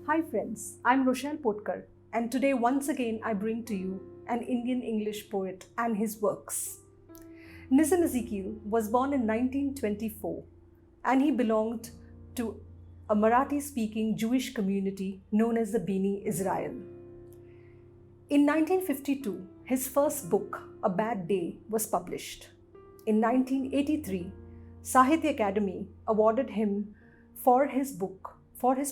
Hi friends, I'm Rochelle Potkar, and today once again I bring to you an Indian English poet and his works. Nissim Ezekiel was born in 1924 and he belonged to a Marathi-speaking Jewish community known as the Bnei Israel. In 1952, his first book, A Bad Day, was published. In 1983, Sahitya Akademi awarded him for his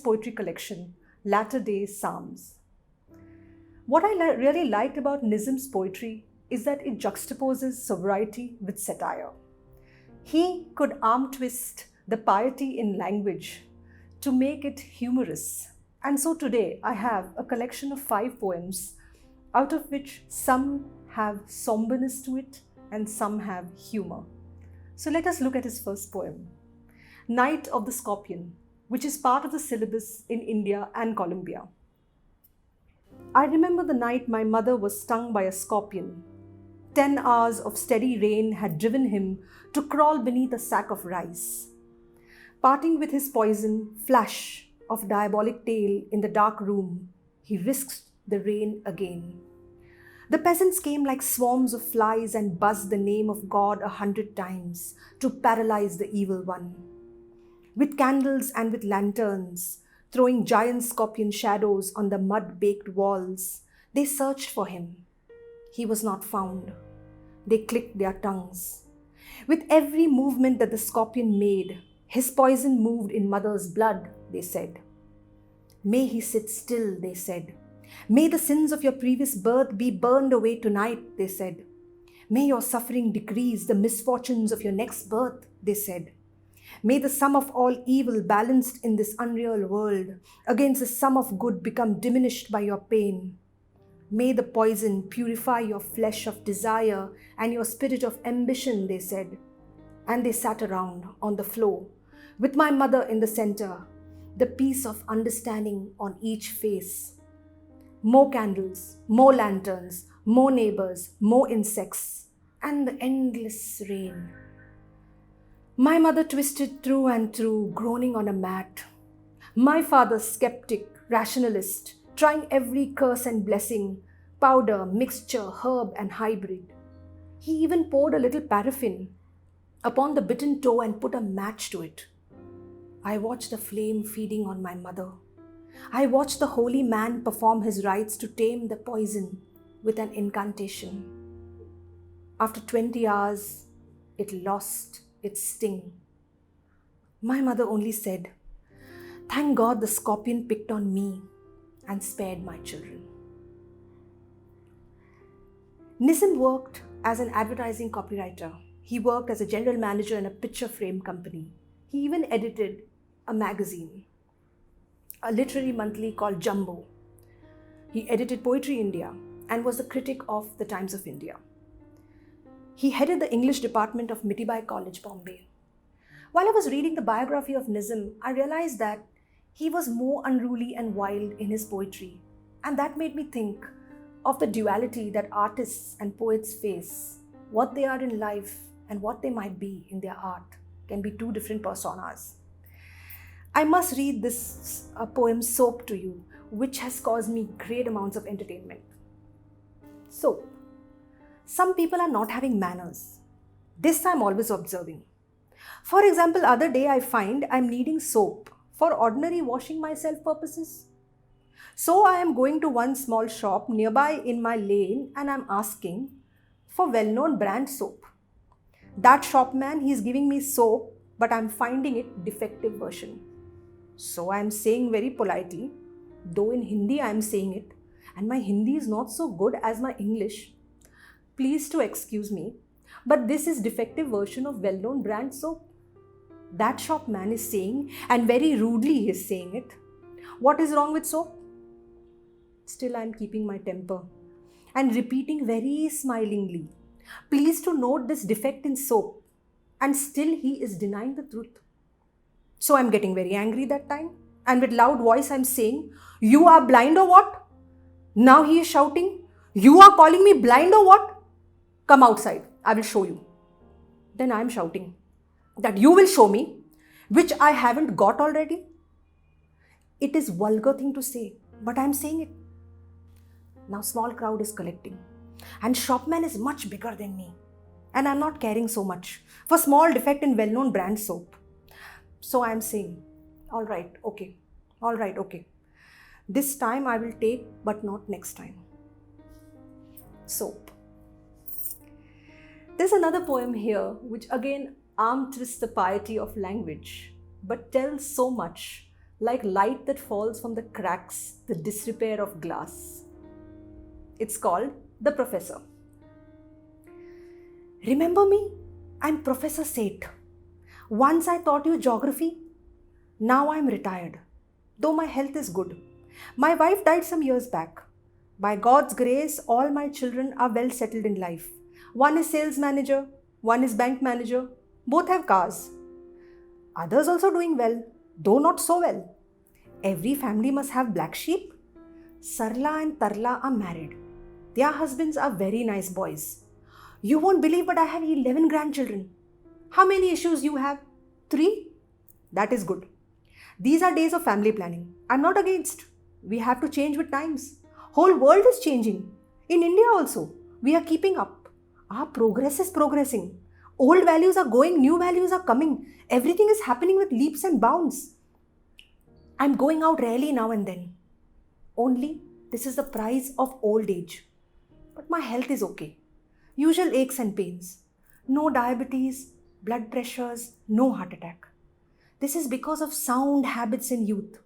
poetry collection, Latter-day Psalms. What I really liked about Nissim's poetry is that it juxtaposes sobriety with satire. He could arm twist the piety in language to make it humorous. And so today I have a collection of 5 poems, out of which some have somberness to it and some have humor. So let us look at his first poem, Night of the Scorpion, which is part of the syllabus in India and Colombia. I remember the night my mother was stung by a scorpion. 10 hours of steady rain had driven him to crawl beneath a sack of rice. Parting with his poison, flash of diabolic tail in the dark room, he risked the rain again. The peasants came like swarms of flies and buzzed the name of God 100 times to paralyze the evil one. With candles and with lanterns, throwing giant scorpion shadows on the mud-baked walls, they searched for him. He was not found. They clicked their tongues. With every movement that the scorpion made, his poison moved in mother's blood, they said. May he sit still, they said. May the sins of your previous birth be burned away tonight, they said. May your suffering decrease the misfortunes of your next birth, they said. May the sum of all evil balanced in this unreal world against the sum of good become diminished by your pain. May the poison purify your flesh of desire and your spirit of ambition, they said. And they sat around on the floor, with my mother in the center, the peace of understanding on each face. More candles, more lanterns, more neighbors, more insects, and the endless rain. My mother twisted through and through, groaning on a mat. My father, skeptic, rationalist, trying every curse and blessing, powder, mixture, herb, and hybrid. He even poured a little paraffin upon the bitten toe and put a match to it. I watched the flame feeding on my mother. I watched the holy man perform his rites to tame the poison with an incantation. After 20 hours, it lost its sting. My mother only said, "Thank God the scorpion picked on me and spared my children." Nissim worked as an advertising copywriter. He worked as a general manager in a picture frame company. He even edited a magazine, a literary monthly called Jumbo. He edited Poetry India and was the critic of the Times of India. He headed the English department of Bombay College, Bombay. While I was reading the biography of Nissim, I realized that he was more unruly and wild in his poetry. And that made me think of the duality that artists and poets face. What they are in life and what they might be in their art can be 2 different personas. I must read this poem Soap to you, which has caused me great amounts of entertainment. Soap. Some people are not having manners. This I'm always observing. For example, other day I find I'm needing soap for ordinary washing myself purposes. So I am going to one small shop nearby in my lane and I'm asking for well-known brand soap. That shopman, he's giving me soap, but I'm finding it defective version. So I'm saying very politely, though in Hindi I'm saying it, and my Hindi is not so good as my English. Please to excuse me, but this is defective version of well-known brand soap. That shopman is saying, and very rudely he is saying it. What is wrong with soap? Still I am keeping my temper and repeating very smilingly, please to note this defect in soap, and still he is denying the truth. So I am getting very angry that time, and with loud voice I am saying, you are blind or what? Now he is shouting, you are calling me blind or what? Come outside, I will show you. Then I am shouting that you will show me, which I haven't got already. It is vulgar thing to say, but I'm saying it. Now small crowd is collecting. And shopman is much bigger than me. And I'm not caring so much for small defect in well-known brand soap. So I'm saying, all right, okay. This time I will take, but not next time. Soap. There's another poem here which again arm twists the piety of language, but tells so much, like light that falls from the cracks, the disrepair of glass. It's called The Professor. Remember me? I'm Professor Seth. Once I taught you geography. Now I'm retired, though my health is good. My wife died some years back. By God's grace, all my children are well settled in life. One is sales manager, one is bank manager. Both have cars. Others also doing well, though not so well. Every family must have black sheep. Sarla and Tarla are married. Their husbands are very nice boys. You won't believe, but I have 11 grandchildren. How many issues you have? 3? That is good. These are days of family planning. I'm not against. We have to change with times. Whole world is changing. In India also, we are keeping up. Our progress is progressing. Old values are going, new values are coming. Everything is happening with leaps and bounds. I'm going out rarely now and then. Only this is the price of old age. But my health is okay. Usual aches and pains. No diabetes, blood pressures, no heart attack. This is because of sound habits in youth.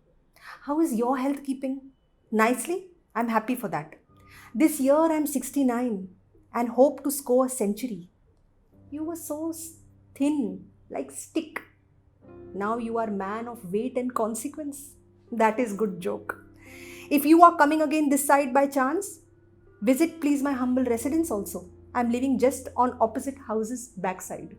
How is your health keeping? Nicely? I'm happy for that. This year I'm 69 and hope to score a century. You were so thin, like stick. Now you are man of weight and consequence. That is good joke. If you are coming again this side by chance, visit please my humble residence also. I'm living just on opposite house's backside.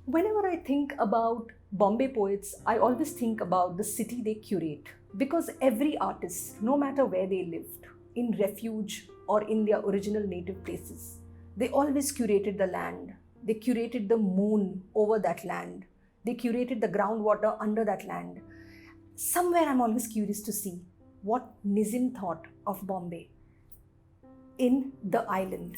Whenever I think about Bombay poets, I always think about the city they curate. Because every artist, no matter where they lived, in refuge or in their original native places, they always curated the land. They curated the moon over that land. They curated the groundwater under that land. Somewhere I'm always curious to see what Nissim thought of Bombay in The Island.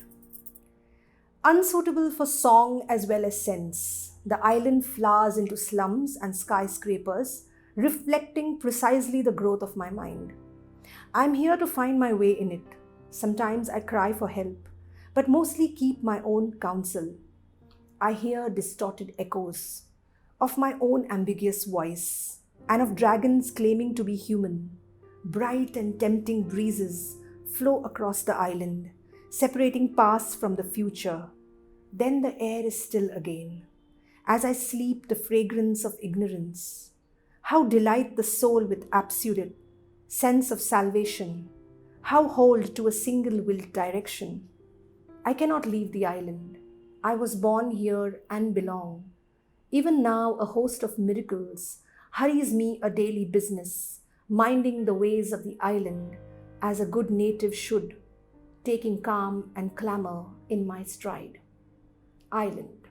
Unsuitable for song as well as sense, the island flowers into slums and skyscrapers, reflecting precisely the growth of my mind. I'm here to find my way in it. Sometimes I cry for help, but mostly keep my own counsel. I hear distorted echoes of my own ambiguous voice and of dragons claiming to be human. Bright and tempting breezes flow across the island, separating past from the future. Then the air is still again. As I sleep, the fragrance of ignorance. How delight the soul with absolute sense of salvation. How hold to a single willed direction. I cannot leave the island. I was born here and belong. Even now, a host of miracles hurries me a daily business, minding the ways of the island as a good native should, taking calm and clamor in my stride. Island.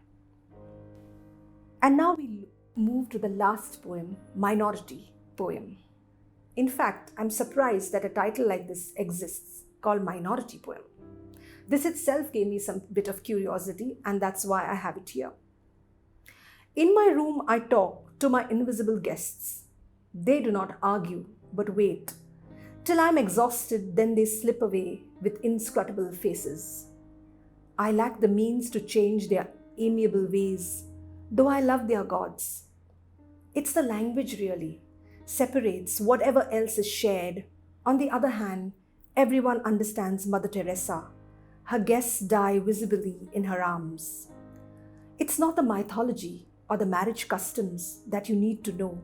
And now we move to the last poem, Minority poem. In fact, I'm surprised that a title like this exists, called Minority poem. This itself gave me some bit of curiosity, and that's why I have it here. In my room, I talk to my invisible guests. They do not argue, but wait. Till I'm exhausted, then they slip away with inscrutable faces. I lack the means to change their amiable ways, though I love their gods. It's the language really separates whatever else is shared. On the other hand, everyone understands Mother Teresa. Her guests die visibly in her arms. It's not the mythology or the marriage customs that you need to know.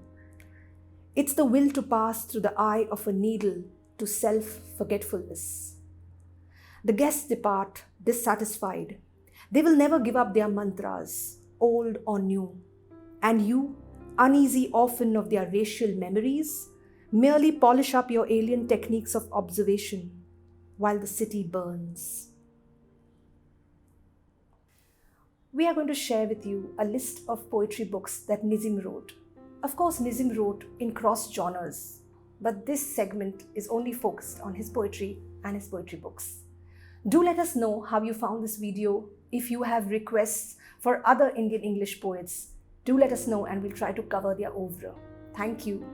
It's the will to pass through the eye of a needle to self-forgetfulness. The guests depart dissatisfied. They will never give up their mantras, old or new. And you, uneasy often of their racial memories, merely polish up your alien techniques of observation while the city burns. We are going to share with you a list of poetry books that Nissim wrote. Of course, Nissim wrote in cross genres, but this segment is only focused on his poetry and his poetry books. Do let us know how you found this video. If you have requests for other Indian English poets, do let us know and we'll try to cover their oeuvre. Thank you.